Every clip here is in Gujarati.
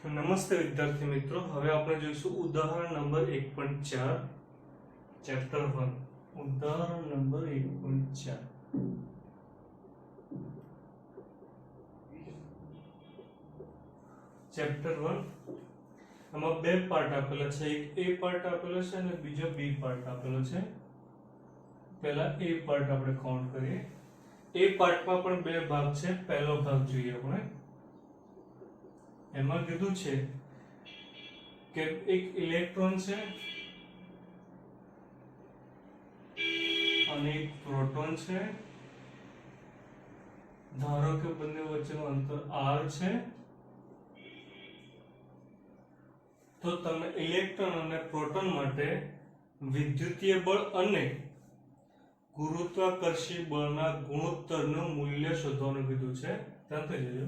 નમસ્તે વિદ્યાર્થી મિત્રો, હવે આપણે જોઈશું ઉદાહરણ નંબર 1.4 ચેપ્ટર 1. ઉદાહરણ નંબર 1.4 ચેપ્ટર 1. આમાં બે પાર્ટ આપેલા છે, એક એ પાર્ટ આપેલો છે અને બીજો બી પાર્ટ આપેલો છે. પહેલા એ પાર્ટ આપણે કાઉન્ટ કરીએ. એ પાર્ટમાં પણ બે ભાગ છે. પહેલો ભાગ જોઈએ આપણે. એમાં કીધું છે કે એક ઇલેક્ટ્રોન છે અને એક પ્રોટોન છે. ધારો કે બંને વચ્ચેનું અંતર r છે. તો તમે ઇલેક્ટ્રોન અને પ્રોટોન માટે વિદ્યુતીય બળ અને ગુરુત્વાકર્ષી બળના ગુણોત્તરનું મૂલ્ય શોધવાનું કીધું છે. ધ્યાનથી જોજો.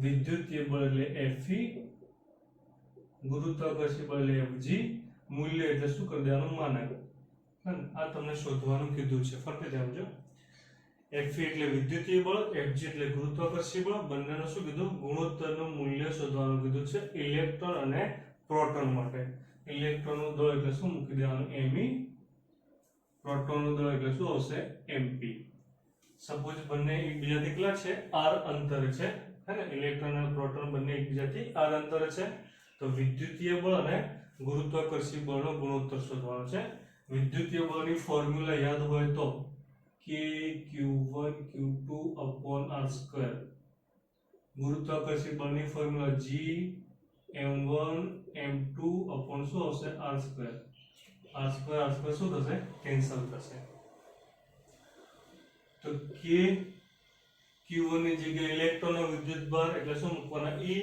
વિદ્યુતીય બળ એટલે Fe, ગુરુત્વાકર્ષી બળ એટલે Fg, મૂલ્ય એટલે શું કરી દેવાનું? માનક. આ તમને શોધવાનું કીધું છે. ફરતે જાવજો. Fe એટલે વિદ્યુતીય બળ, Fg એટલે ગુરુત્વાકર્ષી બળ, બંનેનું શું કીધું? ગુણોત્તરનું મૂલ્ય શોધવાનું કીધું છે ઇલેક્ટ્રોન અને પ્રોટોન માટે. ઇલેક્ટ્રોનનું દળ એટલે શું મૂકી દેવાનું? Me. પ્રોટોનનું દળ એટલે શું આવશે? Mp. સપોઝ બંને એકબીજાથી કેટલા છે? r અંતરે છે. હે ને? ઇલેક્ટ્રોન અને પ્રોટોન બંને એકબીજાથી r અંતરે છે. તો વિદ્યુતીય બળ અને ગુરુત્વાકર્ષી બળનો ગુણોત્તર શોધવાનો છે. વિદ્યુતીય બળની ફોર્મ્યુલા યાદ હોય તો k q1 q2 r². ગુરુત્વાકર્ષી બળની ફોર્મ્યુલા g m1 m2 શું આવશે? r². r² શું થશે? કેન્સલ થશે. તો k q1 ની જગ્યાએ ઇલેક્ટ્રોનનો વિદ્યુતભાર એટલે શું મૂકવાના? E.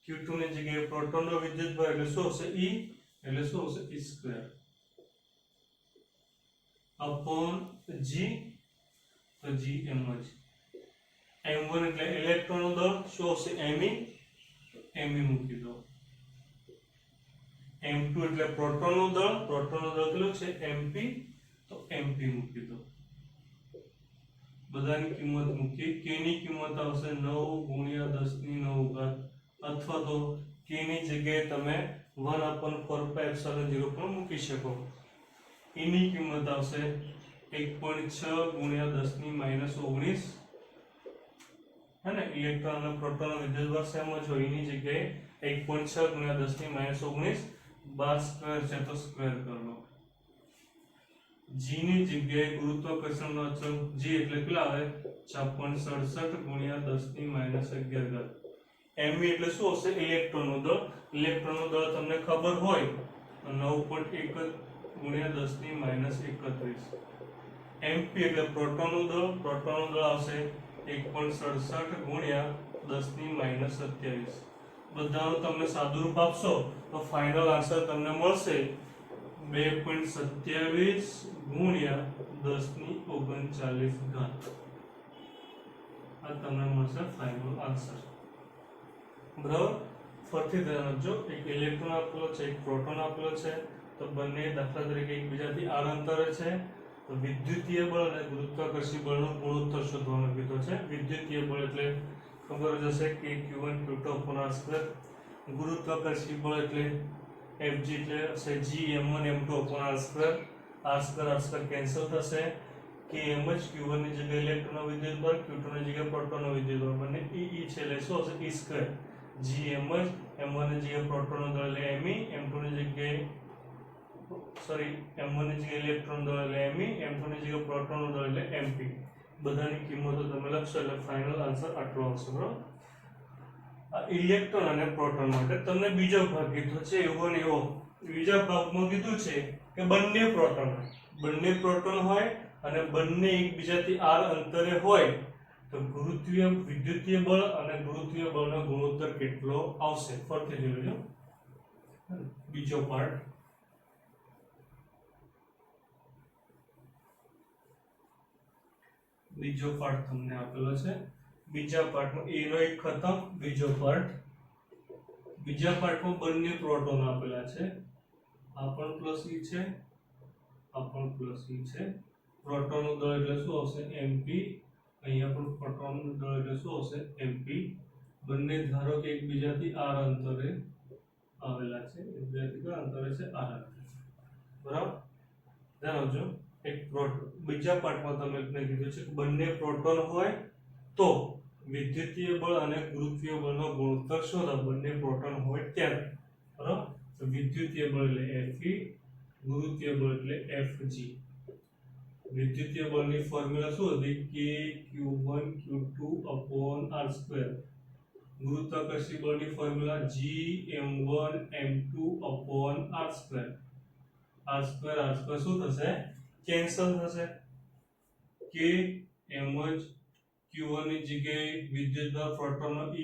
q2 ની જગ્યાએ પ્રોટોનનો વિદ્યુતભાર એટલે શું હશે? E. એટલે શું હશે? E². upon g. તો g એમ જ. m1 એટલે ઇલેક્ટ્રોનનો દળ શું હશે? Me. Me મૂકી દો. m2 એટલે પ્રોટોનનું દળ કેટલું છે? mp. તો mp મૂકી દો. બધાની કિંમત મૂકી. k ની કિંમત આવશે 9 × 10⁹ અથવા તો k ની જગ્યાએ તમે 1/4πε0 પણ મૂકી શકો. e ની કિંમત આવશે 1.6 × 10⁻⁹. હે ને? ઇલેક્ટ્રોન અને પ્રોટોનનો વિદ્યુતભાર સેમ જ હોય. એની જગ્યાએ 1.6 × 10⁻⁹ 12² છે તો સ્ક્વેર કરી લો. g ની જગ્યાએ ગુરુત્વાકર્ષણનો અચળ g એટલે કેટલા આવે? 6.67 × 10⁻11. me એટલે શું હશે? ઇલેક્ટ્રોનનું દળ. ઇલેક્ટ્રોનનું દળ તમને ખબર હોય તો 9.1 × 10⁻31. mp એટલે પ્રોટોનનું દળ આવશે 1.67 × 10⁻27. બધાનું તમને સાદુરૂપ આપશો તો ફાઇનલ આન્સર તમને મળશે 2.27 × 10⁻39. આ તમને મળશે ફાઇનલ આન્સર. બરાબર? ફરીથી ધ્યાન આપજો. એક ઇલેક્ટ્રોન આપેલો છે, એક પ્રોટોન આપેલો છે. તો બંને દાખલા તરીકે એકબીજાથી r અંતરે છે. તો વિદ્યુતીય બળ અને ગુરુત્વાકર્ષી બળનો ગુણોત્તર શોધવાનો કીધો છે. વિદ્યુતીય બળ એટલે ખબર જ હશે કે q1 q2 r². ગુરુત્વાકર્ષી બળ એટલે Fg એટલે હશે g m1 m2 r². r² cancel થશે. k એમ જ q1 ની જગ્યાએ ઇલેક્ટ્રોનનો વિદ્યુતભાર, q2 ની જગ્યાએ પ્રોટોનનો વિદ્યુતભાર, બંને e છે એટલે શું હશે? E². g એમ જ m1 ની જગ્યાએ પ્રોટોનનો દળ એટલે Me, m1 ની જગ્યાએ ઇલેક્ટ્રોન દળ એટલે Me, m2 ની જગ્યાએ પ્રોટોનનો દળ એટલે mp. બધાની કિંમતો તમે લખશો એટલે ફાઇનલ આન્સર આટલો આવશે. બરાબર? આ ઇલેક્ટ્રોન અને પ્રોટોન માટે તમને બીજો ભાગ કીધો છે એવો ને એવો. બીજા ભાગમાં કીધું છે કે બંને પ્રોટોન હોય અને બંને એકબીજાથી r અંતરે હોય તો વિદ્યુતીય બળ અને ગુરુત્વીય બળનો ગુણોત્તર કેટલો આવશે? ફરીથી જોજો. બીજો પાર્ટ. બીજો પાર્ટ તમને આપેલો છે. બીજા પાર્ટમાં a નો એક ખતમ. બીજો પાર્ટ. બીજા પાર્ટમાં બંને પ્રોટોન આપેલા છે. આ પણ પ્લસ e છે, આ પણ પ્લસ e છે. પ્રોટોનનું દળ એટલે શું આવશે? mp. અહીંયા પણ પ્રોટોનનું દળ એટલે શું આવશે? mp. બંને ધારો કે એકબીજાથી r અંતરે આવેલા છે, એકબીજાથી અંતરે છે r અંતરે, બરાબર. ધ્યાન આપજો. એક બીજા પાઠમાં તમે કીધું છે કે બંને પ્રોટોન હોય તો વિદ્યુતીય બળ અને ગુરુત્વીય બળનો ગુણોત્તર શોધો. બંને પ્રોટોન હોય ત્યારે, બરાબર. તો વિદ્યુતીય બળ એટલે Fe, ગુરુત્વીય બળ એટલે Fg. વિદ્યુતીય બળની ફોર્મ્યુલા શું હતી? K Q1 Q2/r². ગુરુત્વાકર્ષી બળની ફોર્મ્યુલા Gm1m2/r². r² શું થશે? કેન્સલ થશે. k એમ જ q1 ની જગ્યાએ વિદ્યુતભાર પ્રોટોનનો e,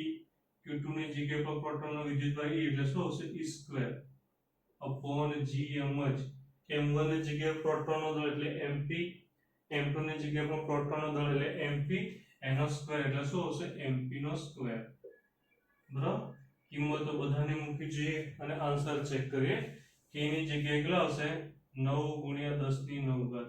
q2 ની જગ્યાએ પર પ્રોટોનનો વિદ્યુતભાર e એટલે શું આવશે? e² gm જ. m1 ની જગ્યાએ પ્રોટોનનો દળ એટલે mp, m2 ની જગ્યાએ પર પ્રોટોનનો દળ એટલે mp, એનો સ્ક્વેર એટલે શું આવશે? mp નો સ્ક્વેર. બરાબર. કિંમતો બધાને મૂકી જોઈએ અને આન્સર ચેક કરીએ. k ની જગ્યાએ કેટલા આવશે? 9 × 10⁹.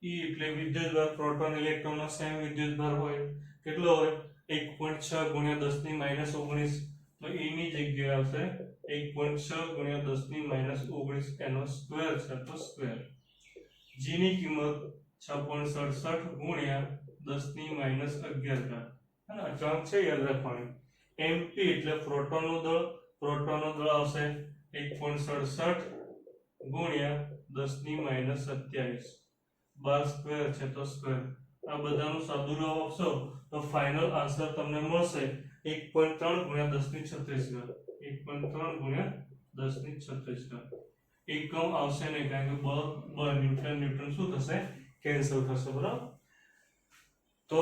e એટલે વિદ્યુતભાર, પ્રોટોન ઇલેક્ટ્રોનનો સેમ વિદ્યુતભાર હોય. કેટલો હોય? 1.6 × 10⁻19. તો e ની જગ્યાએ આવશે 1.6 × 10⁻19 એનો સ્ક્વેર છે તો સ્ક્વેર. g ની કિંમત 6.67 × 10⁻11. અને અચળાંક છે યાદ રાખવાની. mp એટલે પ્રોટોનનું દળ, પ્રોટોનનું દળ આવશે 1.67 × 10⁻27. 12 સ્ક્વેર છે તો સ્ક્વેર. આ બધાનું સાદુરૂપ આપશો તો ફાઇનલ આન્સર તમને મળશે 1.3 × 10⁻36. 1.3 × 10⁻36. એકમ આવશે નહીં કારણ કે બળ ન્યૂટન શું થશે? કેન્સલ થશે. બરાબર. તો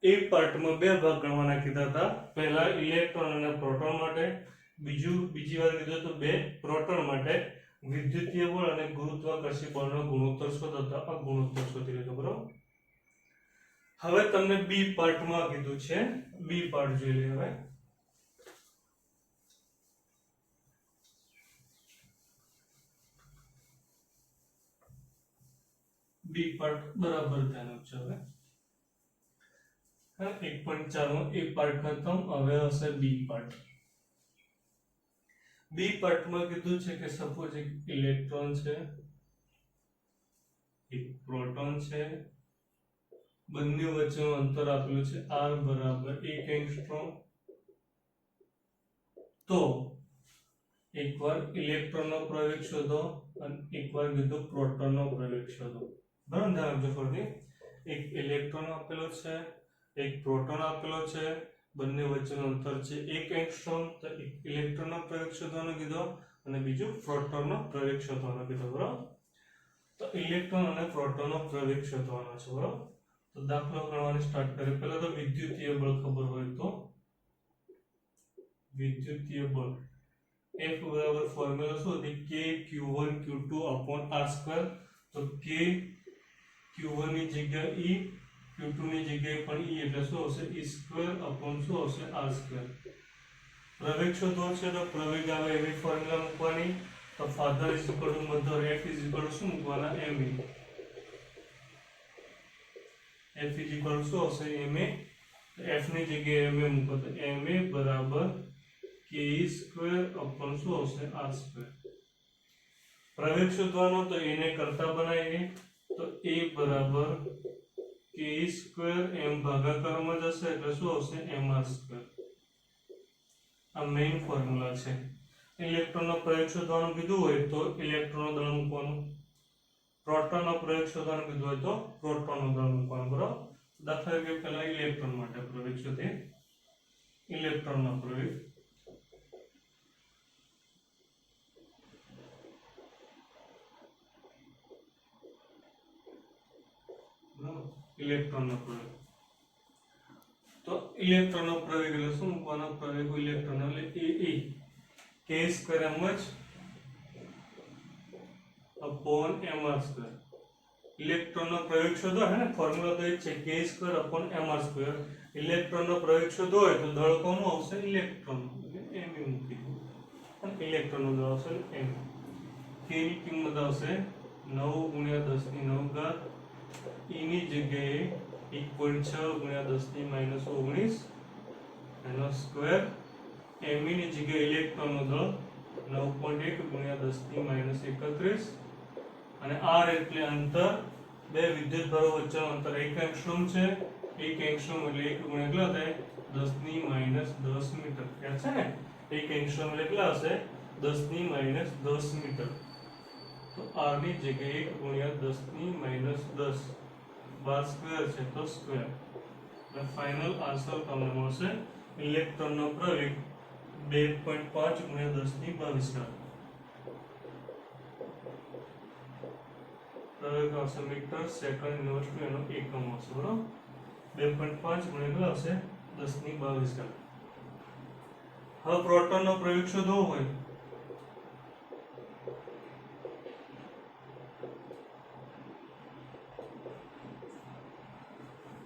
એક પાર્ટમાં બે ભાગ ગણવાના કીધા હતા. પહેલા ઇલેક્ટ્રોન અને પ્રોટોન માટે, બીજી વાર કીધું તો બે પ્રોટોન માટે વિદ્યુતીય બળ અને ગુરુત્વાકર્ષી બળનો ગુણોત્તર શોધો. આ ગુણોત્તર શોધી લીધો. બરાબર. હવે તમને બી પાર્ટમાં કીધું છે. બી પાર્ટ જોઈ લઈએ હવે. બી પાર્ટ બરાબર ધ્યાન આપજો. હવે 1.4 નો એ પાર્ટ ખતમ. હવે હશે બી પાર્ટ. બી પાર્ટમાં કીધું છે કે સપોઝ એક ઇલેક્ટ્રોન છે, એક પ્રોટોન છે, બંને વચ્ચેનું અંતર આપેલું છે r બરાબર 1 એંગસ્ટ્રોમ. તો એકવાર ઇલેક્ટ્રોનનો પ્રવેગ શોધો અને એકવાર કીધું પ્રોટોનનો પ્રવેગ શોધો. બરાબર. ધ્યાન આપજો ફરીથી. એક ઇલેક્ટ્રોન આપેલો છે, એક પ્રોટોન આપેલો છે, બંને વચ્ચેનું અંતર છે 1 એંગસ્ટ્રોમ. તો એક ઇલેક્ટ્રોનનો પ્રવેગ શોધવાનો કીધો અને બીજું પ્રોટોનનો પ્રવેગ શોધવાનો કીધો. બરાબર. તો ઇલેક્ટ્રોન અને પ્રોટોનનો પ્રવેગ શોધવાનો છે. બરાબર. તો દાખલો ગણવાની સ્ટાર્ટ કરીએ. પહેલા તો વિદ્યુતીય બળ ખબર હોય તો વિદ્યુતીય બળ F બરાબર ફોર્મ્યુલા શું હતી? K Q1 Q2/r². તો K Q1 ની જગ્યાએ E, Q2 ની જગ્યાએ પણ E એટલે શું આવશે? E² શું આવશે? r². પ્રવેગ શોધવો છે તો પ્રવેગ આવે એવી ફોર્મ્યુલા મૂકવાની. તો father is equal to mother, F is equal to શું મૂકવાના? ma. F is equal to શું આવશે? ma. F ની જગ્યાએ ma મૂકો તો ma બરાબર ke² શું આવશે? r². પ્રવેગ શોધવાનો તો એને કરતા બનાવીએ તો a બરાબર ke² m ભાગાકારમાં જશે એટલે શું આવશે? mr². આ મેઇન ફોર્મ્યુલા છે. ઇલેક્ટ્રોનનો પ્રવેગ શોધવાનો કીધું હોય તો ઇલેક્ટ્રોનનો દળ મૂકવાનો, પ્રોટોનનો પ્રવેગ શોધવાનો કીધું હોય તો પ્રોટોનનો દળ મૂકવાનો. બરાબર. દાખલા તરીકે પહેલા ઇલેક્ટ્રોન માટે પ્રવેગ શોધીએ. ઇલેક્ટ્રોનનો પ્રવેગ ઇલેક્ટ્રોનનો પ્રવેગ. તો ઇલેક્ટ્રોનનો પ્રવેગ એટલે શું મૂકવાનો? પ્રવેગ ઇલેક્ટ્રોન એટલે a k² mr². ઇલેક્ટ્રોનનો પ્રવેગ શોધો હે ને, ફોર્મ્યુલા તો એ જ છે k² mr². ઇલેક્ટ્રોનનો પ્રવેગ શોધો હોય તો દળ કોનું આવશે? ઇલેક્ટ્રોન એટલે m મૂકી દો. અને ઇલેક્ટ્રોનનો દળ આવશે m. k ની કિંમત આવશે 9 × 10⁹. e ની જગ્યાએ 1.6 × 10⁻19 એનો સ્ક્વેર એમઈ ની જગ્યાએ ઇલેક્ટ્રોનનું દળ 9.1 ગુણ્યા 10 ની માઈનસ 31 અને r એટલે અંતર બે વિદ્યુતભારો વચ્ચેનું અંતર 1 એંગસ્ટ્રોમ છે 1 એંગસ્ટ્રોમ એટલે 1 ગુણ્યા કેટલા થાય 10 ની માઈનસ 10 મીટર યાદ છે ને 1 એંગસ્ટ્રોમ એટલે કેટલા હશે 10 ની માઈનસ 10 મીટર તો r ની જગ્યાએ 1 ગુણ્યા 10 ની માઈનસ 10 બાર સ્ક્વેર છે તો સ્ક્વેર અને ફાઇનલ આન્સર તમને મળશે ઇલેક્ટ્રોનનો પ્રવેગ 2.5 ગુણ્યા 10 ની 22 પ્રવેગ આવશે મીટર સેકન્ડ યુનિવર્સિટી એનો એકમ આવશે બરોબર 2.5 ગુણ્યા કેટલા આવશે 10 ની 22 હવે પ્રોટોનનો પ્રવેગ શોધવો હોય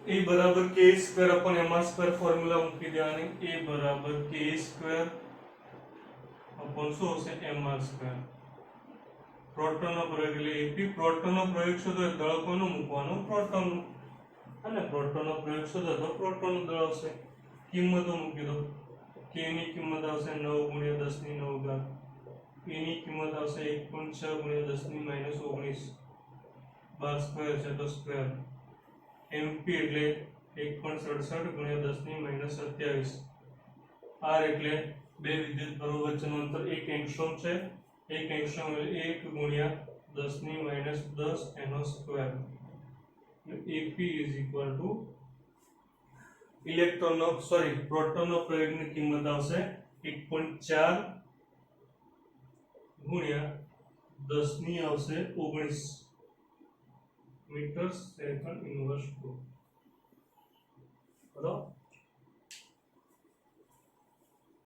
A બરાબર k square upon mr square formula મૂકી દેવાની A બરાબર k સ્ક્વેર અપોન શું હશે mr સ્ક્વેર પ્રોટોનનો પ્રવેગ એટલે AP પ્રોટોનનો પ્રવેગ શોધો દળ કોનું મૂકવાનું પ્રોટોનનું અને પ્રોટોનનો પ્રવેગ શોધો તો પ્રોટોનનું દળ આવશે કિંમતો મૂકી દો k ની કિંમત આવશે 9 ગુણ્યા 10 ની 9 ઘાત p ની કિંમત આવશે 1.6 ગુણ્યા 10 ની માઈનસ 19 બાર સ્ક્વેર છે તો સ્ક્વેર mp એટલે 1.67 ગુણ્યા 10 ની માઈનસ 27 r એટલે બે વિદ્યુતભારો વચ્ચેનું અંતર 1 એંગસ્ટ્રોમ છે 1 એંગસ્ટ્રોમ એટલે 1 ગુણ્યા 10 ની માઈનસ 10 એનો square AP is equal to ઇલેક્ટ્રોનનો પ્રોટોનનો પ્રવેગની કિંમત આવશે 1.4 ગુણ્યા 10 ની આવશે 19 મીટર સેકન્ડ ઇન્વર્સ 2 બરાબર